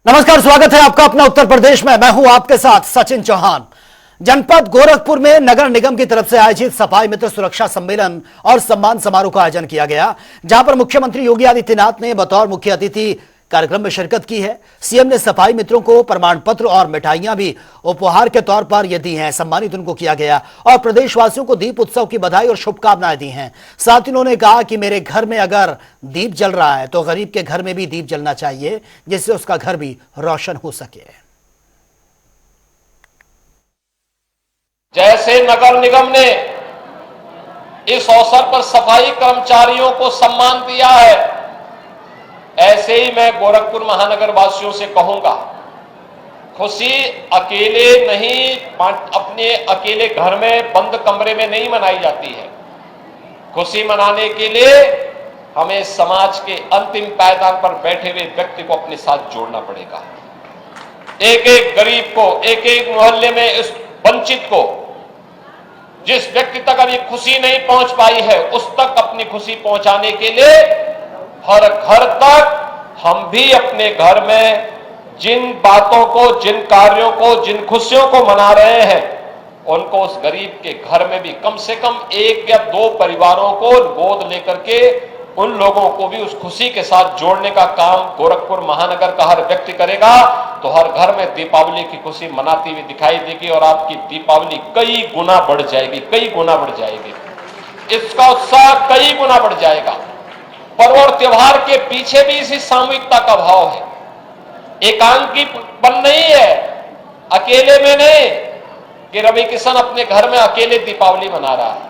नमस्कार, स्वागत है आपका अपना उत्तर प्रदेश में। मैं हूं आपके साथ सचिन चौहान। जनपद गोरखपुर में नगर निगम की तरफ से आयोजित सफाई मित्र सुरक्षा सम्मेलन और सम्मान समारोह का आयोजन किया गया, जहां पर मुख्यमंत्री योगी आदित्यनाथ ने बतौर मुख्य अतिथि कार्यक्रम में शिरकत की है। सीएम ने सफाई मित्रों को प्रमाण पत्र और मिठाइयां भी उपहार के तौर पर ये दी हैं। सम्मानित उनको किया गया और प्रदेशवासियों को दीप उत्सव की बधाई और शुभकामनाएं दी हैं। साथ ही उन्होंने कहा कि मेरे घर में अगर दीप जल रहा है तो गरीब के घर में भी दीप जलना चाहिए, जिससे उसका घर भी रोशन हो सके। जैसे नगर निगम ने इस अवसर पर सफाई कर्मचारियों को सम्मान दिया है, ऐसे ही मैं गोरखपुर महानगर वासियों से कहूंगा, खुशी अकेले नहीं, अपने अकेले घर में बंद कमरे में नहीं मनाई जाती है। खुशी मनाने के लिए हमें समाज के अंतिम पायदान पर बैठे हुए व्यक्ति को अपने साथ जोड़ना पड़ेगा। एक एक गरीब को, एक एक मोहल्ले में इस वंचित को, जिस व्यक्ति तक अभी खुशी नहीं पहुंच पाई है, उस तक अपनी खुशी पहुंचाने के लिए हर घर तक हम भी अपने घर में जिन बातों को, जिन कार्यों को, जिन खुशियों को मना रहे हैं, उनको उस गरीब के घर में भी कम से कम एक या दो परिवारों को गोद लेकर के उन लोगों को भी उस खुशी के साथ जोड़ने का काम गोरखपुर महानगर का हर व्यक्ति करेगा, तो हर घर में दीपावली की खुशी मनाती हुई दिखाई देगी और आपकी दीपावली कई गुना बढ़ जाएगी, कई गुना बढ़ जाएगी। इसका उत्साह कई गुना बढ़ जाएगा। पर्व और त्योहार के पीछे भी इसी सामूहिकता का भाव है। एकांकीपन नहीं है, अकेले में नहीं कि रवि किशन अपने घर में अकेले दीपावली मना रहा है।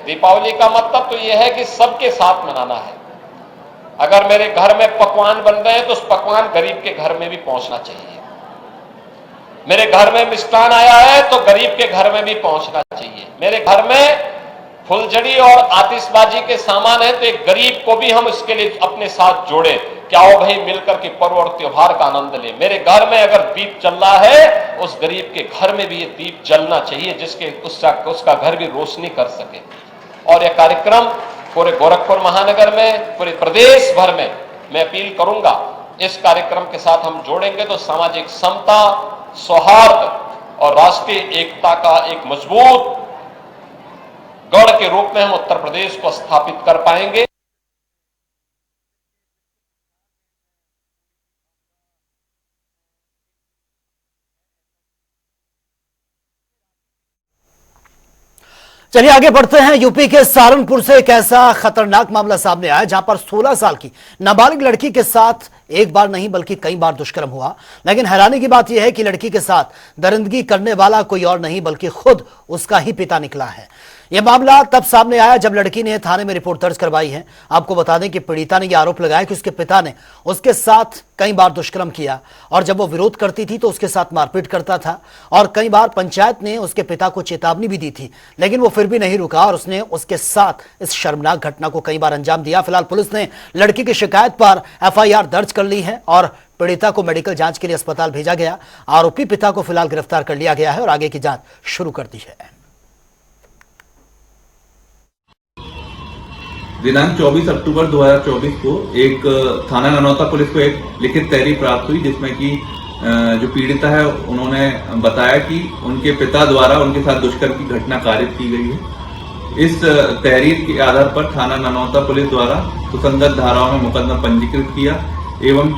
दीपावली का मतलब तो यह है कि सबके साथ मनाना है। अगर मेरे घर में पकवान बन रहे हैं तो उस पकवान गरीब के घर में भी पहुंचना चाहिए। मेरे घर में मिष्ठान आया है तो गरीब के घर में भी पहुंचना चाहिए। मेरे घर में फुलझड़ी और आतिशबाजी के सामान है तो एक गरीब को भी हम इसके लिए अपने साथ जोड़े, क्या हो भाई मिलकर के पर्व और त्योहार का आनंद ले। मेरे घर में अगर दीप जल रहा है, उस गरीब के घर में भी ये दीप जलना चाहिए, जिसके उसका घर भी रोशनी कर सके। और यह कार्यक्रम पूरे गोरखपुर महानगर में, पूरे प्रदेश भर में मैं अपील करूंगा, इस कार्यक्रम के साथ हम जोड़ेंगे तो सामाजिक समता, सौहार्द और राष्ट्रीय एकता का एक मजबूत गढ़ के रूप में हम उत्तर प्रदेश को स्थापित कर पाएंगे। चलिए आगे बढ़ते हैं। यूपी के सहारनपुर से एक ऐसा खतरनाक मामला सामने आया जहां पर 16 साल की नाबालिग लड़की के साथ एक बार नहीं बल्कि कई बार दुष्कर्म हुआ। लेकिन हैरानी की बात यह है कि लड़की के साथ दरिंदगी करने वाला कोई और नहीं बल्कि खुद उसका ही पिता निकला है। यह मामला तब सामने आया जब लड़की ने थाने में रिपोर्ट दर्ज करवाई है। आपको बता दें कि पीड़िता ने यह आरोप लगाया कि उसके पिता ने उसके साथ कई बार दुष्कर्म किया और जब वो विरोध करती थी तो उसके साथ मारपीट करता था और कई बार पंचायत ने उसके पिता को चेतावनी भी दी थी, लेकिन वो फिर भी नहीं रुका और उसने उसके साथ इस शर्मनाक घटना को कई बार अंजाम दिया। फिलहाल पुलिस ने लड़की की शिकायत पर एफआईआर दर्ज कर ली है और पीड़िता को मेडिकल जांच के लिए अस्पताल भेजा गया। आरोपी पिता को फिलहाल गिरफ्तार कर लिया गया है और आगे की जांच शुरू कर दी है। दिनांक 24 अक्टूबर 2024 को एक थाना ननौता पुलिस को एक लिखित तहरीर प्राप्त हुई, जिसमें कि जो पीड़िता है उन्होंने बताया कि उनके पिता द्वारा उनके साथ दुष्कर्म की घटना कारित की गई है। इस तहरीर के आधार पर थाना ननौता पुलिस द्वारा सुसंगत धाराओं में मुकदमा पंजीकृत किया एवं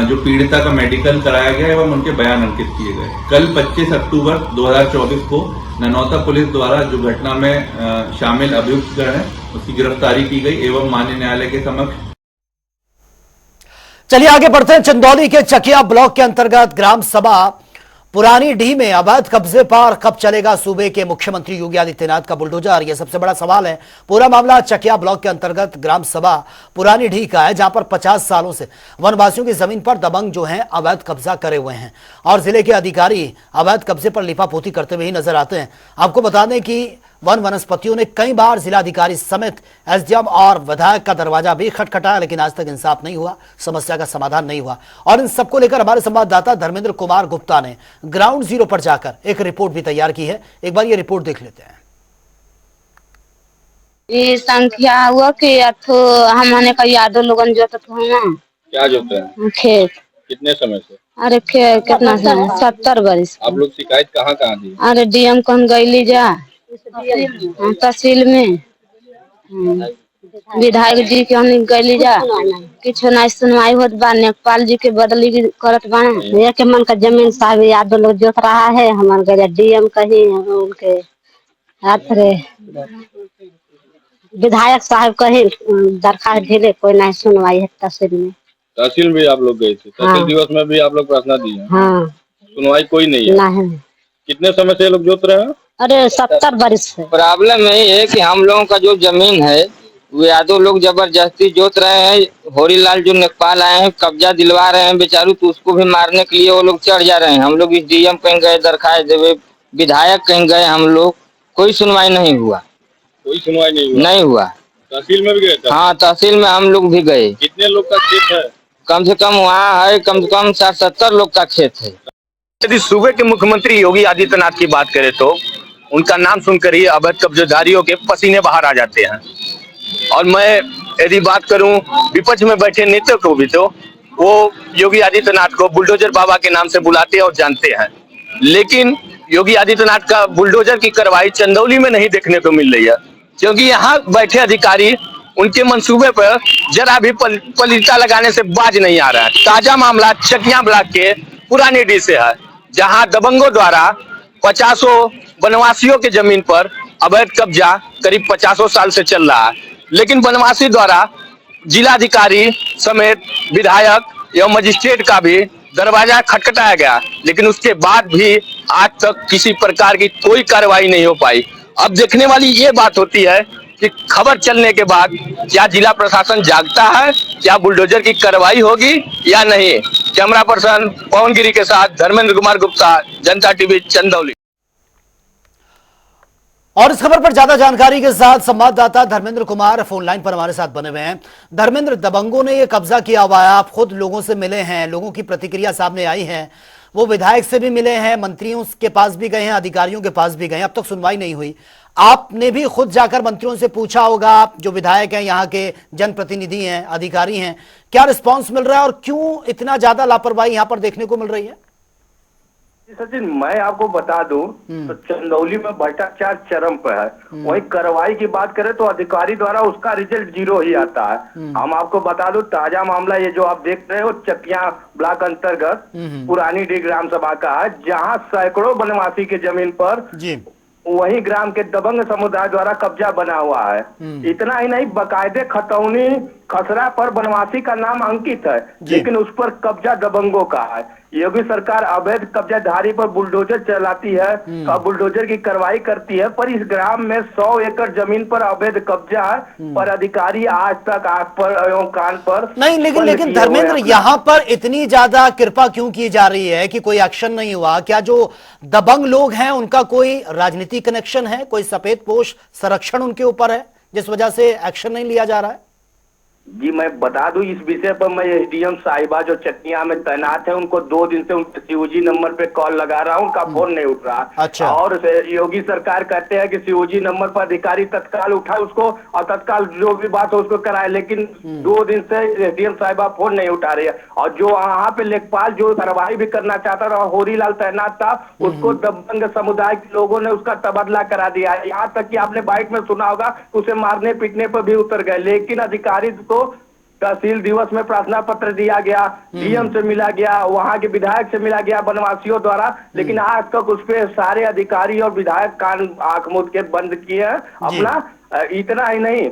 जो पीड़िता का मेडिकल कराया गया एवं उनके बयान अंकित किए गए। कल 25 अक्टूबर 2024 को ननौता पुलिस द्वारा जो घटना में शामिल अभियुक्तगण है उसकी गिरफ्तारी की गई एवं माननीय न्यायालय के समक्ष। चलिए आगे बढ़ते हैं। चंदौली के चकिया ब्लॉक के अंतर्गत ग्राम सभा पुरानी डी में अवैध कब्जे पर कब चलेगा सूबे के मुख्यमंत्री योगी आदित्यनाथ का बुलडोजर, यह सबसे बड़ा सवाल है। पूरा मामला चकिया ब्लॉक के अंतर्गत ग्राम सभा पुरानी डी का है, जहां पर 50 सालों से वनवासियों की जमीन पर दबंग जो हैं अवैध कब्जा करे हुए हैं और जिले के अधिकारी अवैध कब्जे पर लिपापोती करते हुए ही नजर आते हैं। आपको बता दें कि वन वनस्पतियों ने कई बार जिलाधिकारी समेत एसडीएम और विधायक का दरवाजा भी खटखटाया, लेकिन आज तक इंसाफ नहीं हुआ, समस्या का समाधान नहीं हुआ। और इन सबको लेकर हमारे संवाददाता धर्मेंद्र कुमार गुप्ता ने ग्राउंड जीरो पर जाकर एक रिपोर्ट भी तैयार की है। एक बार ये रिपोर्ट देख लेते हैं। ये संख्या हुआ कि हमने का यादव लोगन जो तो हुआ क्या जोते हैं? खेत। कितने समय से? अरे कितना समय, 70 बरिस। आप लोग शिकायत कहाँ कहाँ दी? अरे डीएम कौन गईली जा, तहसील में, विधायक जी के हम गईली जा, कुछ नहीं सुनवाई होत बा। नेपाल जी के बदली करत बाने। ये के मन का जमीन साहब यादव लोग जोत रहा है, हमारे गया डीएम कहीं उनके हाथ रे विधायक साहब कहीं दरखास्त भेजे, कोई नहीं सुनवाई है तहसील में। तहसील भी आप लोग गए थे? हाँ। तहसील दिवस में भी आप लोग प्रार्थना दी है? हाँ। सुनवाई कोई नहीं है? नहीं। कितने समय से ये लोग जोत रहे हैं? अरे 70 बरिस से। प्रॉब्लम यही है कि हम लोगों का जो जमीन है वो यादव लोग जबरदस्ती जोत रहे हैं। होरीलाल जो नेपाल आए हैं कब्जा दिलवा रहे हैं बेचारू, तो उसको भी मारने के लिए वो लोग चढ़ जा रहे हैं। हम लोग इस डीएम कहीं गए दरखास्त देवे, विधायक कहीं गए, हम लोग कोई सुनवाई नहीं हुआ। कोई सुनवाई नहीं हुआ? तहसील में भी गए थे? हाँ, तहसील में हम लोग भी गए। कितने लोग का खेत है? कम से कम वहाँ है कम से कम 60-70 लोग का खेत है। यदि सूबे के मुख्यमंत्री योगी आदित्यनाथ की बात करें तो उनका नाम सुनकर ही अवैध कब्जेदारियों के पसीने बाहर आ जाते हैं। और मैं यदि बात करूं विपक्ष में बैठे नेता को भी, तो वो योगी आदित्यनाथ को बुलडोजर बाबा के नाम से बुलाते और जानते हैं। लेकिन योगी आदित्यनाथ का बुलडोजर की कार्रवाई चंदौली में नहीं देखने को मिल रही है, क्योंकि यहाँ बैठे अधिकारी उनके मंसूबे पर जरा भी पलीता लगाने से बाज नहीं आ रहा है। ताजा मामला चकिया ब्लॉक के पुरानी डी से है, जहां दबंगों द्वारा 50 वनवासियों के जमीन पर अवैध कब्जा करीब 50 साल से चल रहा है। लेकिन वनवासी द्वारा जिलाधिकारी समेत विधायक एवं मजिस्ट्रेट का भी दरवाजा खटखटाया गया, लेकिन उसके बाद भी आज तक किसी प्रकार की कोई कार्रवाई नहीं हो पाई। अब देखने वाली ये बात होती है कि खबर चलने के बाद क्या जिला प्रशासन जागता है, क्या बुलडोजर की कार्रवाई होगी या नहीं। कैमरा पर्सन पवन गिरी के साथ धर्मेंद्र कुमार गुप्ता, जनता टीवी, चंदौली। और इस खबर पर ज्यादा जानकारी के साथ संवाददाता धर्मेंद्र कुमार फोन लाइन पर हमारे साथ बने हुए हैं। धर्मेंद्र, दबंगों ने यह कब्जा किया हुआ है, आप खुद लोगों से मिले हैं, लोगों की प्रतिक्रिया सामने आई है, वो विधायक से भी मिले हैं, मंत्रियों के पास भी गए हैं, अधिकारियों के पास भी गए हैं, अब तक सुनवाई नहीं हुई। आपने भी खुद जाकर मंत्रियों से पूछा होगा, जो विधायक हैं, यहाँ के जनप्रतिनिधि हैं, अधिकारी हैं, क्या रिस्पॉन्स मिल रहा है और क्यों इतना ज्यादा लापरवाही यहाँ पर देखने को मिल रही है? सचिन, मैं आपको बता दूं तो चंदौली में भ्रष्टाचार चरम पे है। वही कार्रवाई की बात करें तो अधिकारी द्वारा उसका रिजल्ट 0 ही आता है। हम आपको बता दूं ताजा मामला ये जो आप देख रहे हो चकिया ब्लॉक अंतर्गत पुरानी डी ग्राम सभा का है, जहां सैकड़ों वनवासी के जमीन पर जी वही ग्राम के दबंग समुदाय द्वारा कब्जा बना हुआ है। इतना ही नहीं, बाकायदे खतौनी खसरा पर वनवासी का नाम अंकित है, लेकिन उस पर कब्जा दबंगों का है। योगी सरकार अवैध कब्जाधारी पर बुलडोजर चलाती है और बुलडोजर की कार्रवाई करती है, पर इस ग्राम में 100 एकड़ जमीन पर अवैध कब्जा है, पर अधिकारी आज तक आंख पर एवं कान पर नहीं। लेकिन धर्मेंद्र, यहाँ पर इतनी ज्यादा कृपा क्यों की जा रही है कि कोई एक्शन नहीं हुआ? क्या जो दबंग लोग हैं उनका कोई राजनीतिक कनेक्शन है, कोई सफेद पोश संरक्षण उनके ऊपर है, जिस वजह से एक्शन नहीं लिया जा रहा है? जी मैं बता दूं इस विषय पर, मैं एसडीएम साहिबा जो चकिया में तैनात है उनको 2 दिन से उनके सीओजी नंबर पे कॉल लगा रहा हूं, उनका फोन नहीं उठ रहा। अच्छा। और योगी सरकार कहते हैं कि सीओजी नंबर पर अधिकारी तत्काल उठाए उसको और तत्काल जो भी बात हो उसको कराए, लेकिन 2 दिन से एसडीएम साहिबा फोन नहीं उठा रही है। और जो वहाँ पे लेखपाल जो कार्रवाई भी करना चाहता था, होरीलाल तैनात था, उसको दबंग समुदाय के लोगों ने उसका तबादला करा दिया। यहाँ तक कि आपने बाइट में सुना होगा उसे मारने पीटने पर भी उतर गए, लेकिन अधिकारी को तहसील दिवस में प्रार्थना पत्र दिया गया, डीएम से मिला गया, वहां के विधायक से मिला गया वनवासियों द्वारा, लेकिन आज तक उस पे सारे अधिकारी और विधायक कान आंख मूंद के बंद किए हैं अपना। इतना ही नहीं,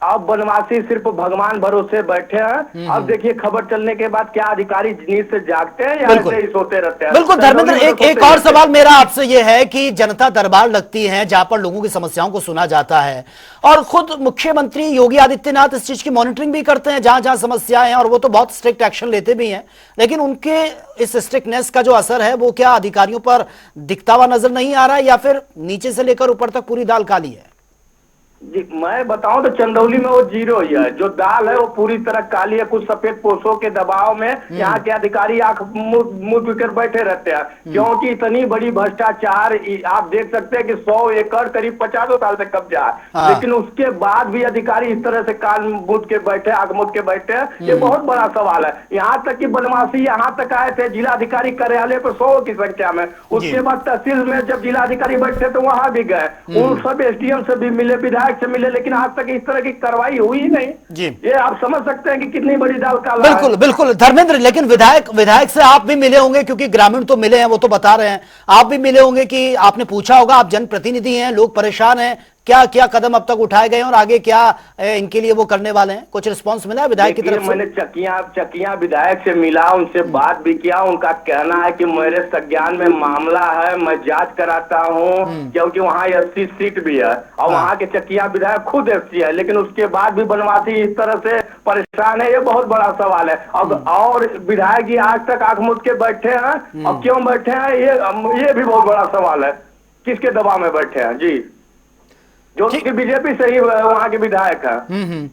अब वनवासी सिर्फ भगवान भरोसे बैठे हैं। अब देखिए खबर चलने के बाद क्या अधिकारी नींद से जागते हैं या ऐसे ही सोते रहते हैं? बिल्कुल धर्मेंद्र, एक और सवाल मेरा आपसे यह है कि जनता दरबार लगती है जहां पर लोगों की समस्याओं को सुना जाता है, और खुद मुख्यमंत्री योगी आदित्यनाथ इस चीज की मॉनिटरिंग भी करते हैं जहां जहां समस्याएं हैं, और वो तो बहुत स्ट्रिक्ट एक्शन लेते भी हैं, लेकिन उनके इस स्ट्रिक्टनेस का जो असर है वो क्या अधिकारियों पर दिखता हुआ नजर नहीं आ रहा है, या फिर नीचे से लेकर ऊपर तक पूरी दाल काली है? जी, मैं बताऊं तो चंदौली में वो जीरो ही है। जो दाल है वो पूरी तरह काली है, कुछ सफेद पोषों के दबाव में यहाँ के अधिकारी आंख मुंह कर बैठे रहते हैं, क्योंकि इतनी बड़ी भ्रष्टाचार आप देख सकते हैं कि 100 एकड़ करीब 50 साल से कब्जा है। हाँ। लेकिन उसके बाद भी अधिकारी इस तरह से कान मूंद के बैठे, आंख मूंद के बैठे हैं, ये बहुत बड़ा सवाल है। यहाँ तक कि बदमाशी यहाँ तक आए थे जिलाधिकारी कार्यालय पर 100 की संख्या में। उसके बाद तहसील में जब जिलाधिकारी बैठे तो वहां भी गए, उन सब एसडीएम से भी मिले, विधायक से मिले, लेकिन आज तक इस तरह की कार्रवाई हुई ही नहीं। जी, ये आप समझ सकते हैं कि कितनी बड़ी दाल काला है। बिल्कुल बिल्कुल धर्मेंद्र, लेकिन विधायक से आप भी मिले होंगे, क्योंकि ग्रामीण तो मिले हैं, वो तो बता रहे हैं। आप भी मिले होंगे कि आपने पूछा होगा, आप जनप्रतिनिधि हैं, लोग परेशान हैं, क्या क्या कदम अब तक उठाए गए हैं और आगे क्या इनके लिए वो करने वाले हैं? कुछ रिस्पांस मिला है विधायक की तरफ से? मैंने चकिया विधायक से मिला, उनसे बात भी किया। उनका कहना है कि मेरे संज्ञान में मामला है, मैं जांच कराता हूं, क्योंकि वहां 80 सीट भी है और वहां के चकिया विधायक खुद एससी है, लेकिन उसके बाद भी बनवासी इस तरह से परेशान है। ये बहुत बड़ा सवाल है। और विधायक जी आज तक आंख मूंद के बैठे हैं, और क्यों बैठे हैं ये भी बहुत बड़ा सवाल है। किसके दबाव में बैठे हैं? जी, जो कि बीजेपी से ही वहाँ के विधायक है।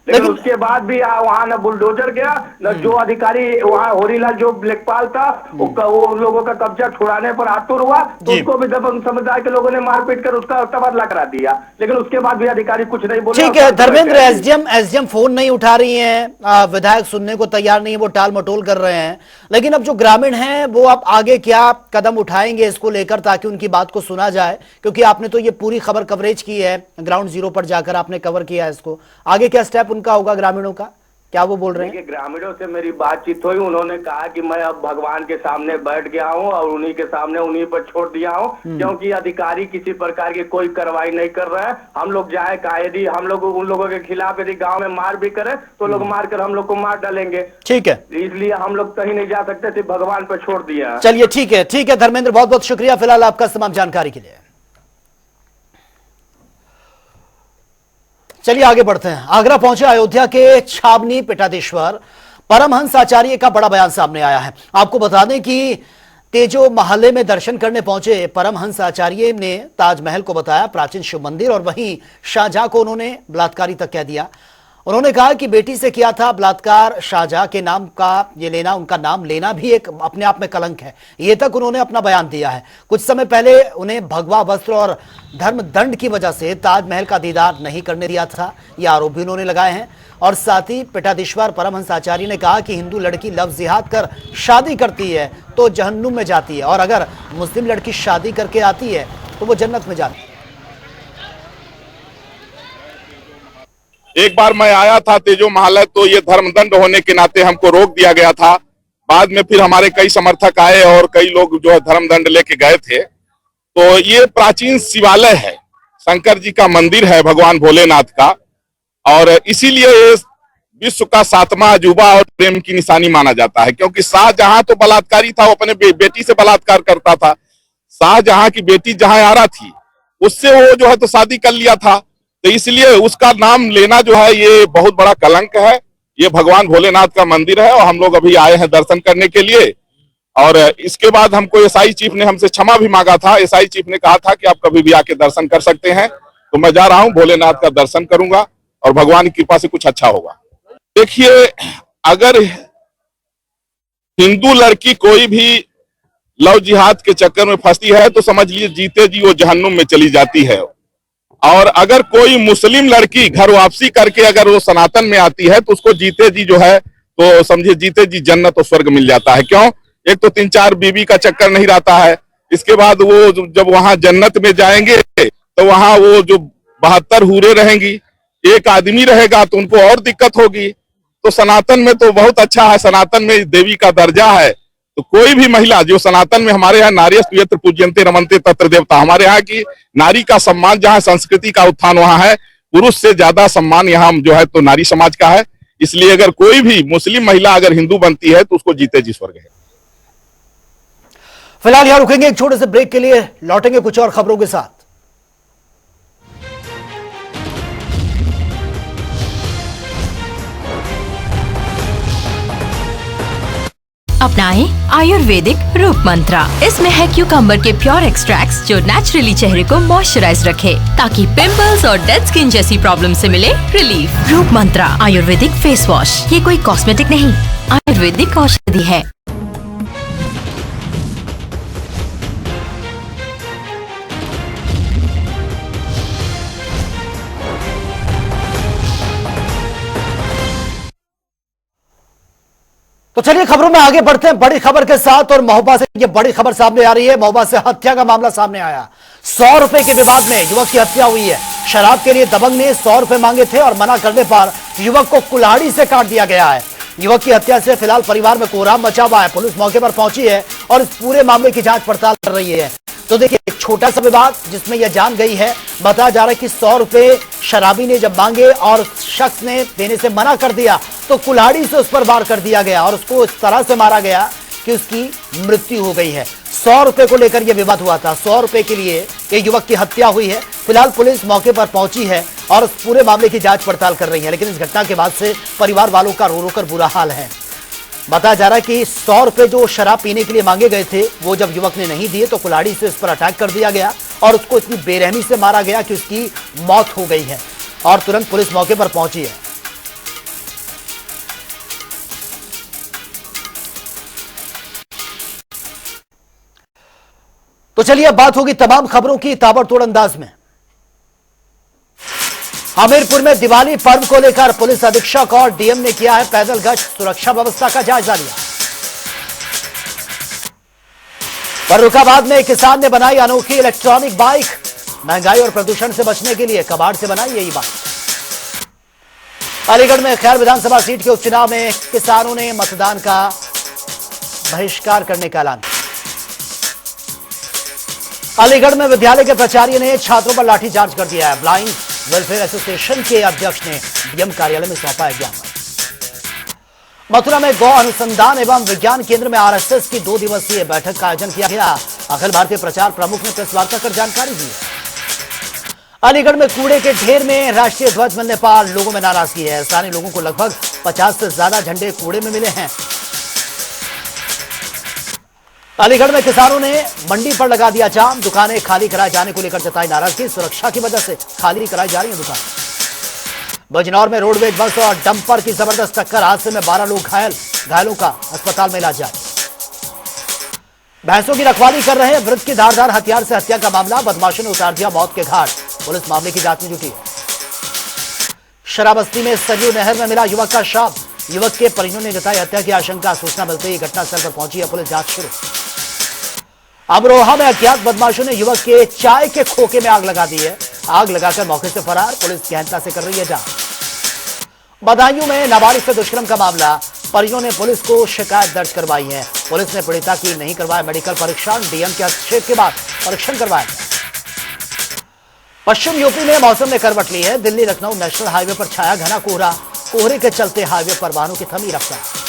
लेकिन उसके बाद भी वहाँ न बुलडोजर गया, न जो अधिकारी वहाँ होरीलाल जो लेखपाल था वो लोगों का कब्जा छुड़ाने पर आतुर हुआ, तो उसको भी दबंग समुदाय के लोगों ने मारपीट कर उसका तबादला करा दिया। लेकिन उसके बाद भी अधिकारी कुछ नहीं बोले। ठीक है धर्मेंद्र, एसडीएम फोन नहीं उठा रही हैं, विधायक सुनने को तैयार नहीं है, वो टाल मटोल कर रहे हैं। लेकिन अब जो ग्रामीण हैं वो अब आगे क्या कदम उठाएंगे इसको लेकर, ताकि उनकी बात को सुना जाए? क्योंकि आपने तो ये पूरी खबर कवरेज की है, ग्राउंड जीरो पर जाकर आपने कवर किया है इसको। आगे क्या स्टेप उनका होगा ग्रामीणों का, क्या वो बोल रहे हैं? ग्रामीणों से मेरी बातचीत हुई, उन्होंने कहा कि मैं अब भगवान के सामने बैठ गया हूं और उन्हीं के सामने उन्हीं पर छोड़ दिया हूं, क्योंकि अधिकारी किसी प्रकार की कोई कार्रवाई नहीं कर रहे हैं। हम लोग जाए यदि हम लोग उन लोगों के खिलाफ यदि गांव में मार भी करें तो लोग मार कर हम लोग को मार डालेंगे। ठीक है, इसलिए हम लोग कहीं नहीं जा सकते, सिर्फ भगवान पर छोड़ दिया। चलिए ठीक है धर्मेंद्र, बहुत बहुत शुक्रिया फिलहाल आपका तमाम जानकारी के लिए। चलिए आगे बढ़ते हैं। आगरा पहुंचे अयोध्या के छावनी पीठाधीश्वर परमहंस आचार्य का बड़ा बयान सामने आया है। आपको बता दें कि तेजो महल्ले में दर्शन करने पहुंचे परमहंस आचार्य ने ताजमहल को बताया प्राचीन शिव मंदिर, और वहीं शाहजहां को उन्होंने बलात्कारी तक कह दिया। उन्होंने कहा कि बेटी से किया था बलात्कार, शाहजहां के नाम का ये लेना, उनका नाम लेना भी एक अपने आप में कलंक है, ये तक उन्होंने अपना बयान दिया है। कुछ समय पहले उन्हें भगवा वस्त्र और धर्म दंड की वजह से ताजमहल का दीदार नहीं करने दिया था, ये आरोप भी उन्होंने लगाए हैं। और साथ ही पीठाधीश्वर परमहंस आचार्य ने कहा कि हिंदू लड़की लव जिहाद कर शादी करती है तो जहन्नुम में जाती है, और अगर मुस्लिम लड़की शादी करके आती है तो वो जन्नत में जाती है। एक बार मैं आया था तेजो महल, तो ये धर्मदंड होने के नाते हमको रोक दिया गया था। बाद में फिर हमारे कई समर्थक आए और कई लोग जो है धर्मदंड लेके गए थे। तो ये प्राचीन शिवालय है, शंकर जी का मंदिर है भगवान भोलेनाथ का, और इसीलिए ये विश्व का 7वां अजूबा और प्रेम की निशानी माना जाता है। क्योंकि शाहजहां तो बलात्कारी था, वो अपने बेटी से बलात्कार करता था। शाहजहां की बेटी जहां आरा थी उससे वो जो है तो शादी कर लिया था, तो इसलिए उसका नाम लेना जो है ये बहुत बड़ा कलंक है। ये भगवान भोलेनाथ का मंदिर है और हम लोग अभी आए हैं दर्शन करने के लिए। और इसके बाद हमको एसआई चीफ ने हमसे क्षमा भी मांगा था। एसआई चीफ ने कहा था कि आप कभी भी आके दर्शन कर सकते हैं, तो मैं जा रहा हूं, भोलेनाथ का दर्शन करूंगा और भगवान की कृपा से कुछ अच्छा होगा। देखिए, अगर हिंदू लड़की कोई भी लव जिहाद के चक्कर में फंसती है तो समझ लीजिए जीते जी वो जहन्नुम में चली जाती है। और अगर कोई मुस्लिम लड़की घर वापसी करके अगर वो सनातन में आती है तो उसको जीते जी जो है तो समझिए जीते जी जन्नत और स्वर्ग मिल जाता है। क्यों? एक तो 3-4 बीवी का चक्कर नहीं रहता है। इसके बाद वो जब वहां जन्नत में जाएंगे तो वहां वो जो 72 हूरें रहेंगी, एक आदमी रहेगा तो उनको और दिक्कत होगी। तो सनातन में तो बहुत अच्छा है, सनातन में देवी का दर्जा है। तो कोई भी महिला जो सनातन में, हमारे यहाँ नार्यस्तु यत्र पूज्यन्ते रमन्ते तत्र देवता, हमारे यहाँ की नारी का सम्मान, जहाँ संस्कृति का उत्थान वहां है, पुरुष से ज्यादा सम्मान यहाँ जो है तो नारी समाज का है। इसलिए अगर कोई भी मुस्लिम महिला अगर हिंदू बनती है तो उसको जीते जी स्वर्ग है। फिलहाल यहां रुकेंगे एक छोटे से ब्रेक के लिए, लौटेंगे कुछ और खबरों के साथ। अपनाएं आयुर्वेदिक रूप मंत्रा। इसमें है क्यूकम्बर के प्योर एक्सट्रैक्ट्स जो नेचुरली चेहरे को मॉइस्चराइज रखे ताकि पिंपल्स और डेड स्किन जैसी प्रॉब्लम से मिले रिलीफ। रूप मंत्रा आयुर्वेदिक फेस वॉश, ये कोई कॉस्मेटिक नहीं, आयुर्वेदिक औषधि है। तो चलिए खबरों में आगे बढ़ते हैं बड़ी खबर के साथ। और महोबा से ये बड़ी खबर सामने आ रही है। महोबा से हत्या का मामला सामने आया। 100 रुपए के विवाद में युवक की हत्या हुई है। शराब के लिए दबंग ने 100 रुपए मांगे थे और मना करने पर युवक को कुल्हाड़ी से काट दिया गया है। युवक की हत्या से फिलहाल परिवार में कोहराम मचा हुआ है। पुलिस मौके पर पहुंची है और इस पूरे मामले की जांच पड़ताल कर रही है। तो देखिए, एक छोटा सा विवाद जिसमें यह जान गई है। बताया जा रहा है कि 100 रुपए शराबी ने जब मांगे और शख्स ने देने से मना कर दिया तो कुल्हाड़ी से उस पर वार कर दिया गया और उसको इस तरह से मारा गया कि उसकी मृत्यु हो गई है। 100 रुपए को लेकर यह विवाद हुआ था। 100 रुपए के लिए एक युवक की हत्या हुई है। फिलहाल पुलिस मौके पर पहुंची है और उस पूरे मामले की जांच पड़ताल कर रही है। लेकिन इस घटना के बाद से परिवार वालों का रो रो कर बुरा हाल है। बताया जा रहा है कि 100 रुपए जो शराब पीने के लिए मांगे गए थे, वो जब युवक ने नहीं दिए तो कुल्हाड़ी से इस पर अटैक कर दिया गया और उसको इतनी बेरहमी से मारा गया कि उसकी मौत हो गई है और तुरंत पुलिस मौके पर पहुंची है। तो चलिए अब बात होगी तमाम खबरों की ताबड़तोड़ अंदाज में। हमीरपुर में दिवाली पर्व को लेकर पुलिस अधीक्षक और डीएम ने किया है पैदल गश्त, सुरक्षा व्यवस्था का जायजा लिया। फर्रुखाबाद में एक किसान ने बनाई अनोखी इलेक्ट्रॉनिक बाइक। महंगाई और प्रदूषण से बचने के लिए कबाड़ से बनाई यही बाइक। अलीगढ़ में खैर विधानसभा सीट के उपचुनाव में किसानों ने मतदान का बहिष्कार करने का ऐलान किया। अलीगढ़ में विद्यालय के प्राचार्य ने छात्रों पर लाठीचार्ज कर दिया है। ब्लाइंड वेलफेयर एसोसिएशन के अध्यक्ष ने डीएम कार्यालय में सौंपा है ज्ञापन। मथुरा में गौ अनुसंधान एवं विज्ञान केंद्र में आरएसएस की 2 दिवसीय बैठक का आयोजन किया गया। अखिल भारतीय प्रचार प्रमुख ने प्रेस वार्ता कर जानकारी दी है। अलीगढ़ में कूड़े के ढेर में राष्ट्रीय ध्वज मिलने पर लोगों में नाराजगी है। स्थानीय लोगों को लगभग 50 से ज्यादा झंडे कूड़े में मिले हैं। अलीगढ़ में किसानों ने मंडी पर लगा दिया जाम। दुकानें खाली कराए जाने को लेकर जताई नाराजगी। सुरक्षा की वजह से खाली कराई जा रही है दुकान। बजनौर में रोडवेज बस और डंपर की जबरदस्त टक्कर, हादसे में 12 लोग घायल। घायलों का अस्पताल में इलाज जारी। भैंसों की रखवाली कर रहे वृद्ध की धारदार हथियार से हत्या का मामला, बदमाशों ने उतार दिया मौत के घाट। पुलिस मामले की जांच में जुटी है। शराबस्ती में सरयू नहर में मिला युवक का शव। युवक के परिजनों ने जताई हत्या की आशंका। सूचना मिलते ही घटनास्थल पर पहुंची है पुलिस, जांच शुरू। अमरोहा में अज्ञात बदमाशों ने युवक के चाय के खोखे में आग लगा दी है। आग लगाकर मौके से फरार। पुलिस गहनता से कर रही है जांच। बदायूं में नाबालिग से दुष्कर्म का मामला, परिजनों ने पुलिस को शिकायत दर्ज करवाई है। पुलिस ने पीड़िता की नहीं करवाया मेडिकल परीक्षण। डीएम के हस्तक्षेप के बाद परीक्षण करवाया गया। पश्चिम यूपी में मौसम ने करवट ली है। दिल्ली लखनऊ नेशनल हाईवे पर छाया घना कोहरा। कोहरे के चलते हाईवे पर वाहनों की थमी रफ्तार।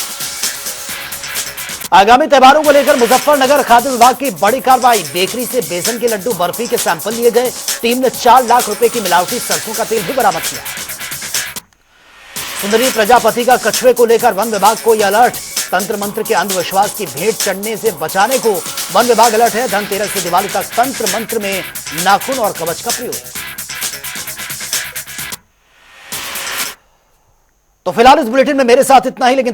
आगामी त्योहारों को लेकर मुजफ्फरनगर खाद्य विभाग की बड़ी कार्रवाई। बेकरी से बेसन के लड्डू, बर्फी के सैंपल लिए गए। टीम ने 4 लाख रुपए की मिलावटी सरसों का तेल भी बरामद किया। सुंदरी प्रजापति का कछुए को लेकर वन विभाग को यह अलर्ट। तंत्र मंत्र के अंधविश्वास की भेंट चढ़ने से बचाने को वन विभाग अलर्ट है। धनतेरस से दिवाली तक तंत्र मंत्र में नाखून और कवच का प्रयोग। तो फिलहाल इस बुलेटिन में मेरे साथ इतना ही, लेकिन